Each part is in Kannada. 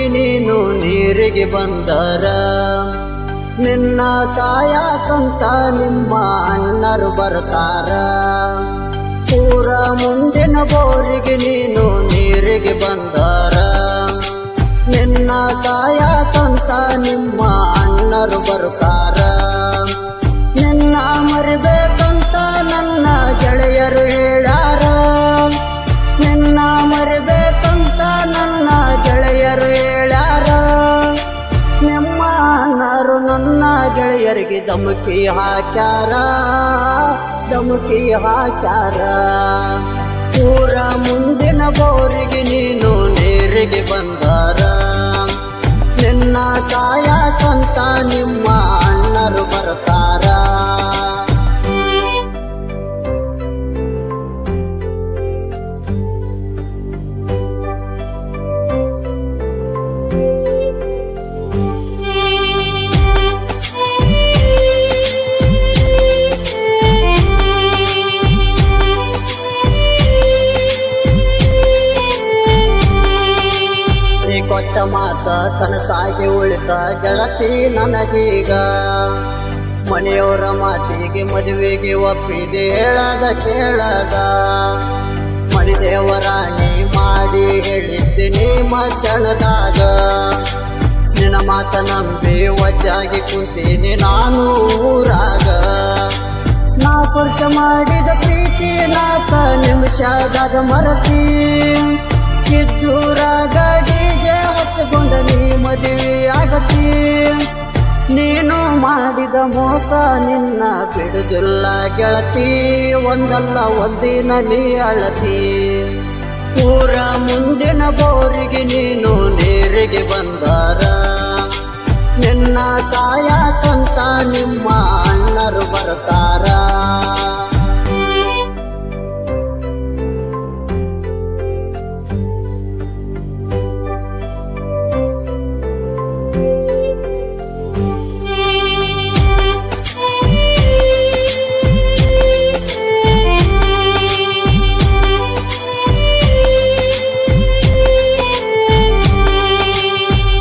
ಬೋರಿಗೆ ನೀನು ನೀರಿಗೆ ಬಂದರ ನಿನ್ನ ಕಾಯಕಂತ ನಿಮ್ಮ ಅಣ್ಣರು ಬರ್ತಾರ. ಊರ ಮುಂದಿನ ಬೋರಿಗೆ ನೀನು ನೀರಿಗೆ ಬಂದರ ನಿನ್ನ ಕಾಯಕಂತ ನಿಮ್ಮ ಅಣ್ಣರು ಬರ್ತಾರ. ನಿನ್ನ ಮರಿಬೇಕಂತ ನನ್ನ ಗೆಳೆಯರು ಹೇಳ್ಯಾರ. ನಿನ್ನ ಮರಿಬೇಕಂತ ನನ್ನ ಗೆಳೆಯರು ಹೇಳ್ಯಾರ. ನಿಮ್ಮ ಅಣ್ಣರು ನನ್ನ ಗೆಳೆಯರಿಗೆ ಧಮಕಿ ಹಾಕ್ಯಾರ. ಊರ ಮುಂದಿನ ಬೋರಿಗೆ ನೀನು ನೀರಿಗೆ ಬಂದಾರ ನಿನ್ನ ಕಾಯಕಂತ ನಿಮ್ಮ ಅಣ್ಣರು ಬರ್ತಾರ. ಕೊಟ್ಟ ಮಾತ ಕನಸಾಗಿ ಉಳಿತ ಗೆಳತಿ ನನಗೀಗ. ಮನೆಯವರ ಮಾತಿಗೆ ಮದುವೆಗೆ ಒಪ್ಪಿದೆ ಹೇಳದ ಕೇಳದ. ಮಣಿದೇವರಾಣಿ ಮಾಡಿ ಹೇಳಿದ್ದೀನಿ ಮಧ್ಯಾಹ್ನದಾಗ. ನಿನ್ನ ಮಾತ ನಂಬಿ ವಜ್ಜಾಗಿ ಕುಂತೀನಿ ನಾನು ಊರಾಗ. 4 ವರ್ಷ ಮಾಡಿದ ಪ್ರೀತಿ 4 ನಿಮಿಷದಾಗ ಮರತಿ. ಕಿದ್ದೂರಾಗ ಡಿಜೆ ಹಚ್ಚಿಕೊಂಡ ನೀ ಮದುವೆ ಆಗತಿ. ನೀನು ಮಾಡಿದ ಮೋಸ ನಿನ್ನ ಬಿಡುದಿಲ್ಲ ಗೆಳತಿ. ಒಂದಲ್ಲ ಒಂದಿನ ನೀ ಅಳತಿ. ಊರ ಮುಂದಿನ ಬೋರಿಗೆ ನೀನು ನೀರಿಗೆ ಬಂದಾರ ನಿನ್ನ ಕಾಯಕಂತ ನಿಮ್ಮ ಅಣ್ಣರು ಬರ್ತಾರ.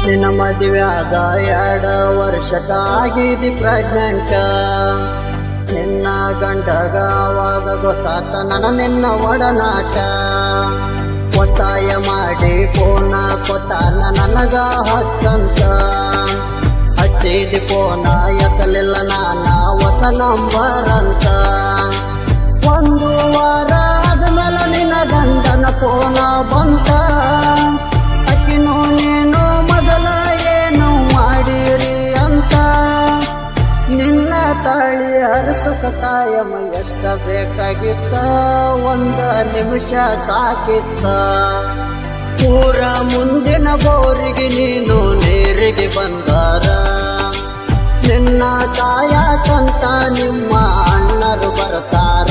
ನಿನ್ನ ಮದುವೆ ಆದ 2 ವರ್ಷಕ್ಕಾಗಿದಿ ಪ್ರೆಗ್ನೆಂಟ. ನಿನ್ನ ಗಂಡಗ ಅವಾಗ ಗೊತ್ತಾತ ನಿನ್ನ ಒಡನಾಟ. ಒತ್ತಾಯ ಮಾಡಿ ಫೋನ ಕೊಟ್ಟಾನ ನನಗ ಹಚ್ಚಂತ. ಹಚ್ಚಿದಿ ಫೋನ ಎತ್ತಲಿಲ್ಲ ನಾನ ಹೊಸ ನಂಬರ್ ಅಂತ. 1 ವಾರ ಆದ್ಮೇಲೆ ನಿನ್ನ ಗಂಡನ ಫೋನ ಬಂತ. ಅಕ್ಕಿನೂ ನೀನು ಮೊದಲ ಏನು ಮಾಡಿರಿ ಅಂತ. ನಿನ್ನ ತಾಳಿ ಹರಸಕ ಕಾಯಮ ಎಷ್ಟ ಬೇಕಾಗಿತ್ತ. 1 ನಿಮಿಷ ಸಾಕಿತ್ತ. ಊರ ಮುಂದಿನ ಬೋರಿಗೆ ನೀನು ನೀರಿಗೆ ಬಂದಾರ ನಿನ್ನ ಕಾಯಕಂತ ನಿಮ್ಮ ಅಣ್ಣರು ಬರ್ತಾರ.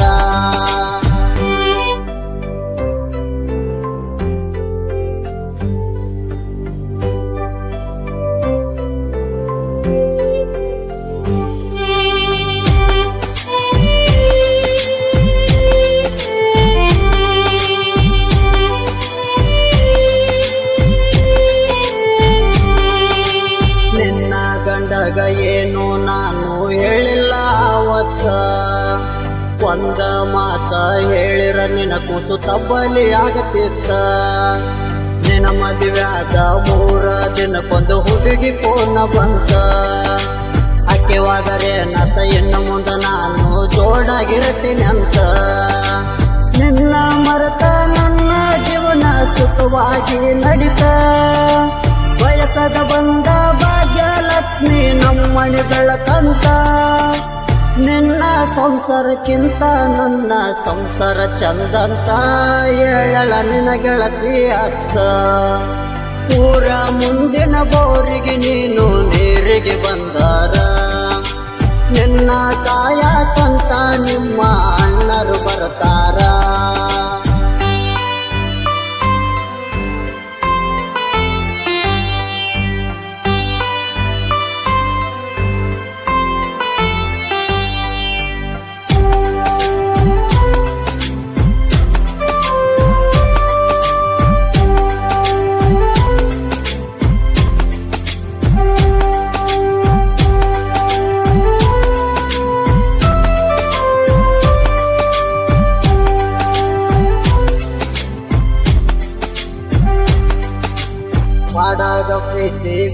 ಗಂಡಗ ಏನು ನಾನು ಹೇಳಿಲ್ಲ ಅವತ್ತ. 1 ಮಾತ ಹೇಳಿರ ನಿನ್ನ ಕೂಸು ತಬ್ಬಲಿ ಆಗತಿತ್ತ. ನಿನ್ನ ಮದುವೆ ಆದ 3 ದಿನಕ್ಕೊಂದು ಹುಡುಗಿ ಫೋನ ಬಂತ. ಅಕ್ಕೆವಾದರೆ ನತ ಇನ್ನು ಮುಂದೆ ನಾನು ಜೋಡಾಗಿರ್ತೀನಿ ಅಂತ. ನಿನ್ನ ಮರೆತ ನನ್ನ ಜೀವನ ಸುಖವಾಗಿ ನಡಿತ. ವಯಸ್ಸದ ಬಂದ ಭಾಗ್ಯಲಕ್ಷ್ಮಿ ನಮ್ಮನೆ ಬೆಳಕಂತ. ನಿನ್ನ ಸಂಸಾರಕ್ಕಿಂತ ನನ್ನ ಸಂಸಾರ ಚಂದಂತ ಹೇಳಳ ನಿನ್ನ ಗೆಳತಿ ಅತ್ತ. ಊರ ಮುಂದಿನ ಬೋರಿಗೆ ನೀನು ನೀರಿಗೆ ಬಂದಾರ ನಿನ್ನ ಕಾಯಕಂತ ನಿಮ್ಮ ಅಣ್ಣರು ಬರ್ತಾರ.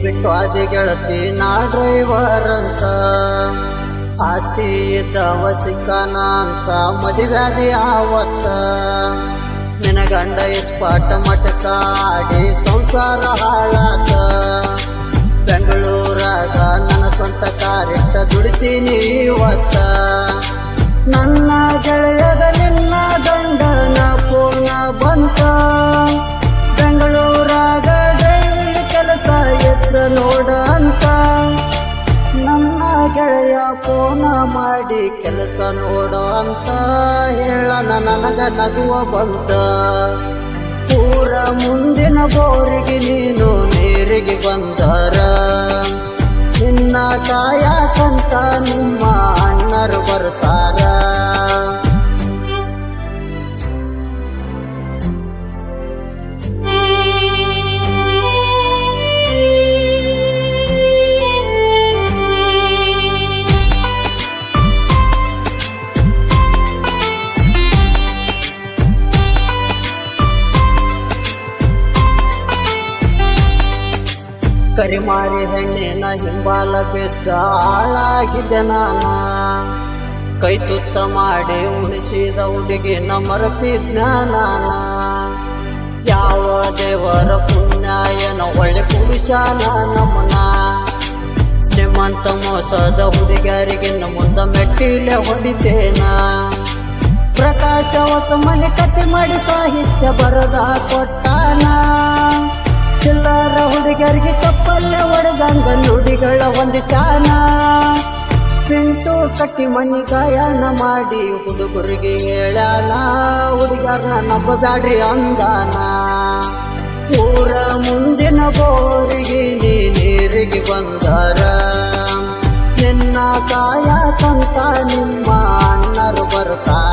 ಬಿಟ್ಟು ಆದಿ ಗೆಳತಿ ನಾ ಡ್ರೈವರ್ ಅಂತ ಆಸ್ತಿ ಇದ್ದವ ಸಿಕ್ಕನ ಅಂತ ಮದುವ್ಯಾದಿ ಆವತ್ತ ನಿನ ಗಂಡ ಇಸ್ಪಾಟ ಮಟಕ ಆಡಿ ಸಂಸಾರ ಹಾಳಾತ ಬೆಂಗಳೂರಾಗ ನನ್ನ ಸ್ವಂತ ಕಾರಿಟ್ಟ ದುಡಿತೀನಿ ಇವತ್ತ ನನ್ನ ಗೆಳೆಯದ ನಿನ್ನ ಗಂಡನ ಪೂರ್ಣ ಬಂತ ಬೆಂಗಳೂರಾಗ ಡ್ರೈವಿಂಗ್ ಕೆಲಸ ಇದ್ರ ನೋಡ ಅಂತ ನನ್ನ ಗೆಳೆಯ ಫೋನ ಮಾಡಿ ಕೆಲಸ ನೋಡೋ ಅಂತ ಹೇಳ ನನಗ ನಗುವ ಬಂತ ಊರ ಮುಂದಿನ ಬೋರಿಗೆ ನೀನು ನೀರಿಗೆ ಬಂದರ ನಿನ್ನ ಕಾಯಕಂತ ನಿಮ್ಮ ಅಣ್ಣರು ಬರ್ತಾರ ಕರಿಮಾರಿ ಹೆಣ್ಣಿನ ಹಿಂಬಾಲ ಬಿದ್ದ ಹಾಳಾಗಿದ್ದೆ ನಾನ ಕೈ ತುತ್ತ ಮಾಡಿ ಉಣಿಸಿದ ಹುಡುಗಿನ ಮರೆತಿದ್ನ ನಾನ ಯಾವ ದೇವರ ಪುಣ್ಯ ಏನೋ ಒಳ್ಳೆ ಪುರುಷನ ನಮ್ಮನ ನಿಮ್ಮಂತ ಮೋಸದ ಹುಡುಗರಿಗೆ ಮುಂದ ಮೆಟ್ಟಿಲೆ ಹೊಡಿತೇನ ಪ್ರಕಾಶ ಹೊಸ ಮನೆ ಕತೆ ಮಾಡಿ ಸಾಹಿತ್ಯ ಬರದ ಕೊಟ್ಟಾನ ಚಿಲ್ಲರ ಹುಡುಗರಿಗೆ ಚಪ್ಪಲ್ಲ ಹೊಡೆದಂಗ ನುಡಿಗಳ ಒಂದು ಶಾನ ಪಿಂಟು ಕಟ್ಟಿ ಮನಿ ಗಾಯನ ಮಾಡಿ ಹುಡುಗರಿಗೆ ಹೇಳ್ಯಾನ ಹುಡುಗರನ್ನ ನಂಬಬ್ಯಾಡ್ರಿ ಅಂದಾನ ಊರ ಮುಂದಿನ ಬೋರಿಗೆ ನೀರಿಗೆ ಬಂದಾರ ನಿನ್ನ ಕಾಯಕಂತ ನಿಮ್ಮ ಅಣ್ಣರು ಬರ್ತಾರ